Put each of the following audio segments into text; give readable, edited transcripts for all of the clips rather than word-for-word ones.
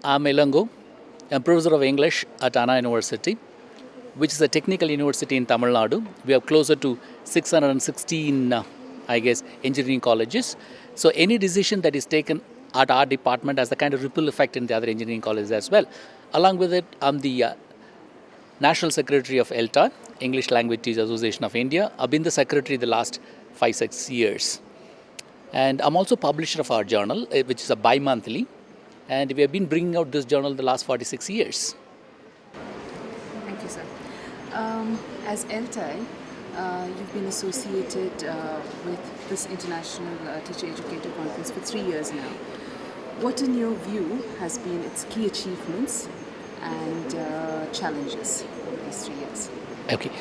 I'm Elango. I'm professor of English at Anna University, which is a technical university in Tamil Nadu. We have closer to 616, engineering colleges. So any decision that is taken at our department has the kind of ripple effect in the other engineering colleges as well. Along with it, I'm the National Secretary of ELTA, English Language Teachers Association of India. I've been the secretary the last 5-6 years. And I'm also publisher of our journal, which is a bi-monthly. And we have been bringing out this journal the last 46 years. Thank you, sir. As ELTAI, you've been associated with this International Teacher Educator Conference for 3 years now. What, in your view, has been its key achievements and challenges over these 3 years? Okay.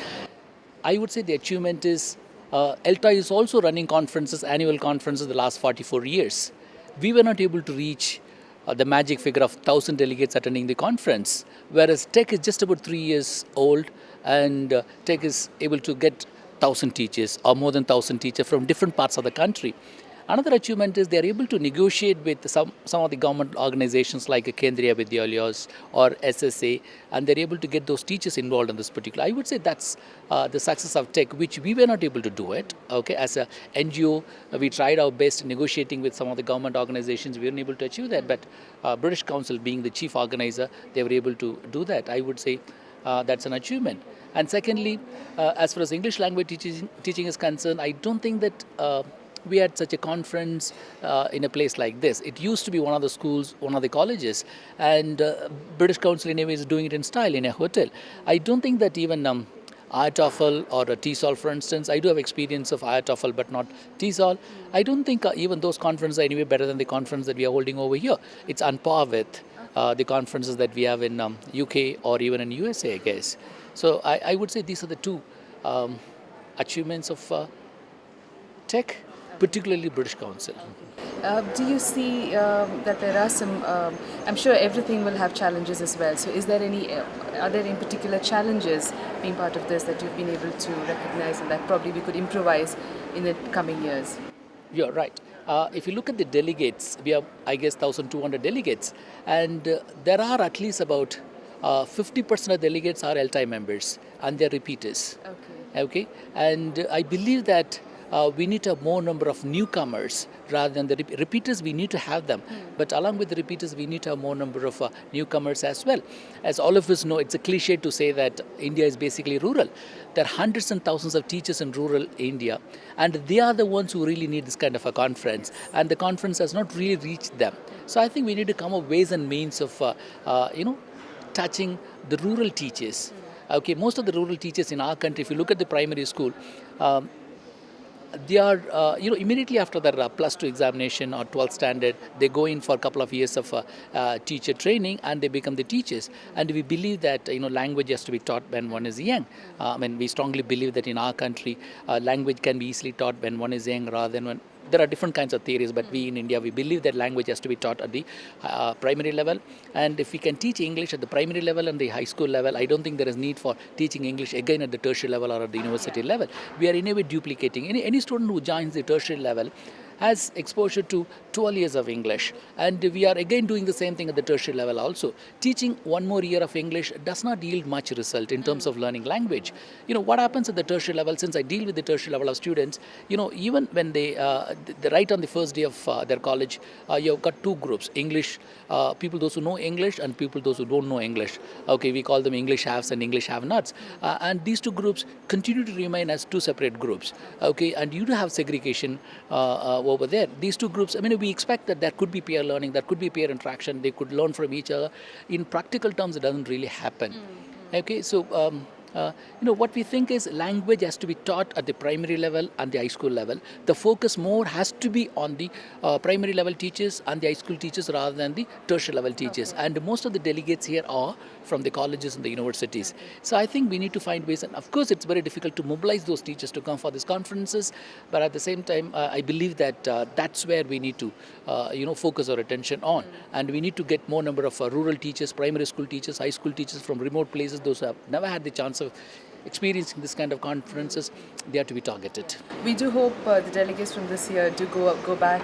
I would say the achievement is ELTA is also running conferences, annual conferences, the last 44 years. We were not able to reach the magic figure of 1,000 delegates attending the conference, whereas TEC is just about 3 years old, and TEC is able to get 1,000 teachers or more than 1,000 teachers from different parts of the country. Another achievement is they are able to negotiate with some of the government organizations like Kendriya Vidyalayas or SSA, and they're able to get those teachers involved in this particular. I would say that's the success of TEC, which we were not able to do it. Okay, as a NGO, we tried our best negotiating with some of the government organizations. We weren't able to achieve that, but British Council, being the chief organizer, they were able to do that. I would say that's an achievement. And secondly, as far as English language teaching is concerned, I don't think that we had such a conference in a place like this. It used to be one of the schools, one of the colleges, and British Council anyway is doing it in style in a hotel. I don't think that even IATOFL or TESOL, for instance, I do have experience of IATOFL but not TESOL. I don't think even those conferences are anyway better than the conference that we are holding over here. It's on par with the conferences that we have in UK or even in USA, I guess. So I would say these are the two achievements of TEC, particularly British Council. Do you see that there are some, I'm sure everything will have challenges as well, so is there are there any particular challenges being part of this that you've been able to recognize and that probably we could improvise in the coming years? You're right. If you look at the delegates, we have, I guess, 1,200 delegates, and there are at least about 50% of delegates are ELTAI members, and they're repeaters. Okay, and I believe that we need a more number of newcomers rather than the repeaters. We need to have them, but along with the repeaters, we need to have more number of newcomers as well. As all of us know, it's a cliche to say that India is basically rural. There are hundreds and thousands of teachers in rural India, and they are the ones who really need this kind of a conference, and the conference has not really reached them. So I think we need to come up with ways and means of touching the rural teachers. Okay, most of the rural teachers in our country, if you look at the primary school, they are, immediately after their plus 2 examination or 12th standard, they go in for a couple of years of teacher training and they become the teachers. And we believe that, language has to be taught when one is young. We strongly believe that in our country, language can be easily taught when one is young rather than when. There are different kinds of theories, but we in India, we believe that language has to be taught at the primary level. And if we can teach English at the primary level and the high school level, I don't think there is need for teaching English again at the tertiary level or at the university level. We are in a way duplicating. Any student who joins the tertiary level has exposure to 12 years of English. And we are again doing the same thing at the tertiary level also. Teaching one more year of English does not yield much result in terms of learning language. What happens at the tertiary level, since I deal with the tertiary level of students, even when they write on the first day of their college, you've got two groups, English, people those who know English and people those who don't know English. Okay, we call them English haves and English have-nots. And these two groups continue to remain as two separate groups. Okay, and you do have segregation over there. These two groups, we expect that there could be peer learning, there could be peer interaction, they could learn from each other. In practical terms, it doesn't really happen. Okay, so what we think is language has to be taught at the primary level and the high school level. The focus more has to be on the primary level teachers and the high school teachers rather than the tertiary level teachers. Okay. And most of the delegates here are from the colleges and the universities. So I think we need to find ways, and of course it's very difficult to mobilize those teachers to come for these conferences, but at the same time I believe that that's where we need to focus our attention on, and we need to get more number of rural teachers, primary school teachers, high school teachers from remote places, those who have never had the chance of experiencing this kind of conferences. They are to be targeted. We do hope the delegates from this year do go back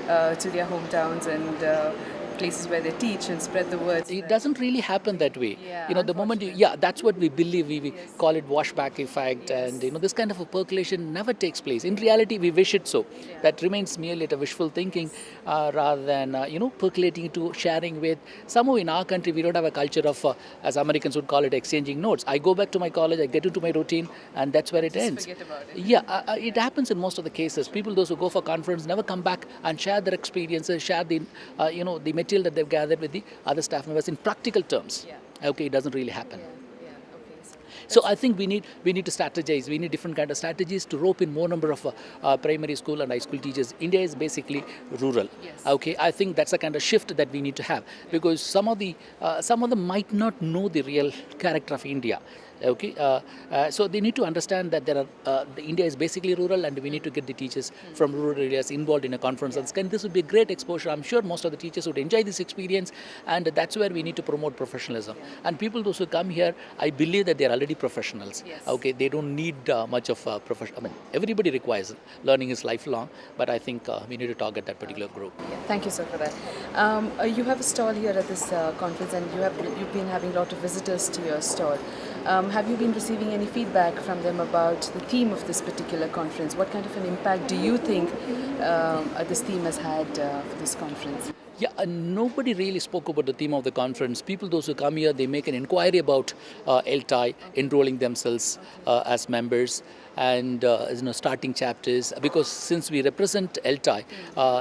to their hometowns and places where they teach and spread the word. It doesn't really happen that way. Yeah, The moment that's what we believe. We call it washback effect, and this kind of a percolation never takes place. In reality, we wish it so. That remains merely a wishful thinking, rather than percolating to sharing with. Somehow in our country, we don't have a culture of, as Americans would call it, exchanging notes. I go back to my college, I get into my routine, and that's where it ends. Forget about it. Yeah, it happens in most of the cases. People, those who go for conference, never come back and share their experiences, share the, the material that they've gathered with the other staff members in practical terms. Okay, it doesn't really happen. So I think we need to strategize. We need different kind of strategies to rope in more number of primary school and high school teachers. India is basically rural. Okay, I think that's a kind of shift that we need to have, because some of them might not know the real character of India. Okay, so they need to understand that the India is basically rural, and we need to get the teachers from rural areas involved in a conference. And this would be a great exposure. I'm sure most of the teachers would enjoy this experience, and that's where we need to promote professionalism. And people, those who come here, I believe that they're already professionals. Okay, they don't need much of profession. I mean, everybody requires learning is lifelong, but I think we need to target that particular group. Thank you, sir, for that. You have a stall here at this conference, and you've been having a lot of visitors to your stall. Have you been receiving any feedback from them about the theme of this particular conference? What kind of an impact do you think this theme has had for this conference? Yeah, nobody really spoke about the theme of the conference. People, those who come here, they make an inquiry about LTI, enrolling themselves as members, and starting chapters. Because since we represent LTI,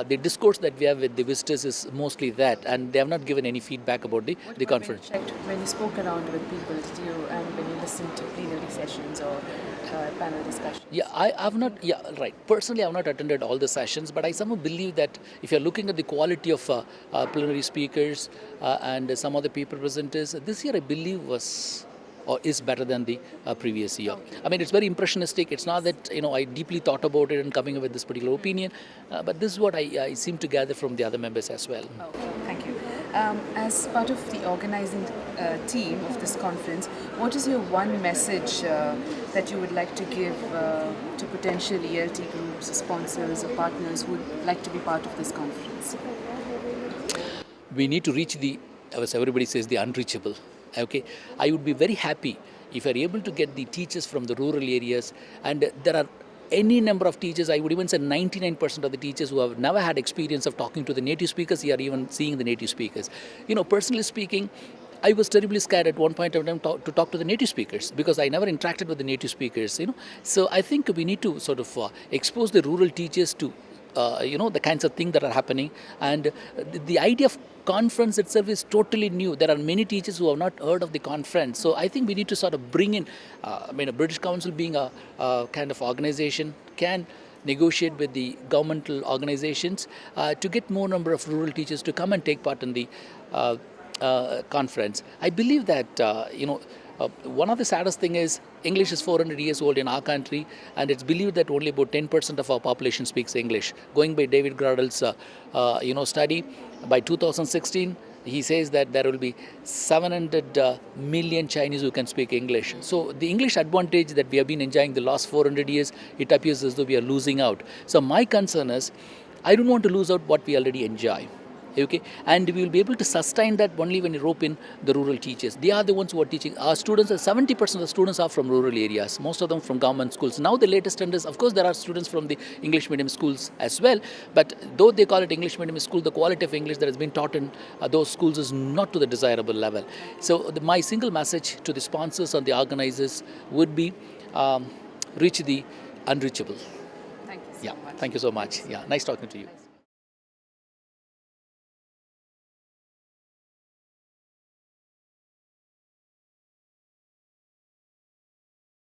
the discourse that we have with the visitors is mostly that, and they have not given any feedback about the conference. When you spoke around with people, and when you listened to plenary sessions or panel discussions? Yeah, I've not. Yeah, right. Personally, I've not attended all the sessions, but I somehow believe that if you're looking at the quality of plenary speakers and some of the paper presenters, this year I believe was or is better than the previous year. I mean, it's very impressionistic. It's not that I deeply thought about it and coming up with this particular opinion, but this is what I seem to gather from the other members as well. Thank you. As part of the organizing team of this conference, what is your one message that you would like to give to potential ELT groups, sponsors, or partners who would like to be part of this conference? We need to reach as everybody says, the unreachable. Okay, I would be very happy if you are able to get the teachers from the rural areas, and there are any number of teachers. I would even say 99% of the teachers who have never had experience of talking to the native speakers, you are even seeing the native speakers. Personally speaking, I was terribly scared at one point of time to talk to the native speakers, because I never interacted with the native speakers. So I think we need to sort of expose the rural teachers to the kinds of things that are happening, and the idea of conference itself is totally new. There are many teachers who have not heard of the conference, so I think we need to sort of bring in. A British Council being a kind of organization can negotiate with the governmental organizations to get more number of rural teachers to come and take part in the conference. I believe that one of the saddest thing is English is 400 years old in our country, and it's believed that only about 10% of our population speaks English. Going by David Gradle's study, by 2016, he says that there will be 700 million Chinese who can speak English. So the English advantage that we have been enjoying the last 400 years, it appears as though we are losing out. So my concern is, I don't want to lose out what we already enjoy. Okay, and we will be able to sustain that only when you rope in the rural teachers. They are the ones who are teaching. Our students, 70% of the students are from rural areas, most of them from government schools. Now the latest trend is, of course, there are students from the English medium schools as well, but though they call it English medium school, the quality of English that has been taught in those schools is not to the desirable level. So my single message to the sponsors and the organizers would be, reach the unreachable. Thank you so much. Thank you so much. Yeah, nice talking to you.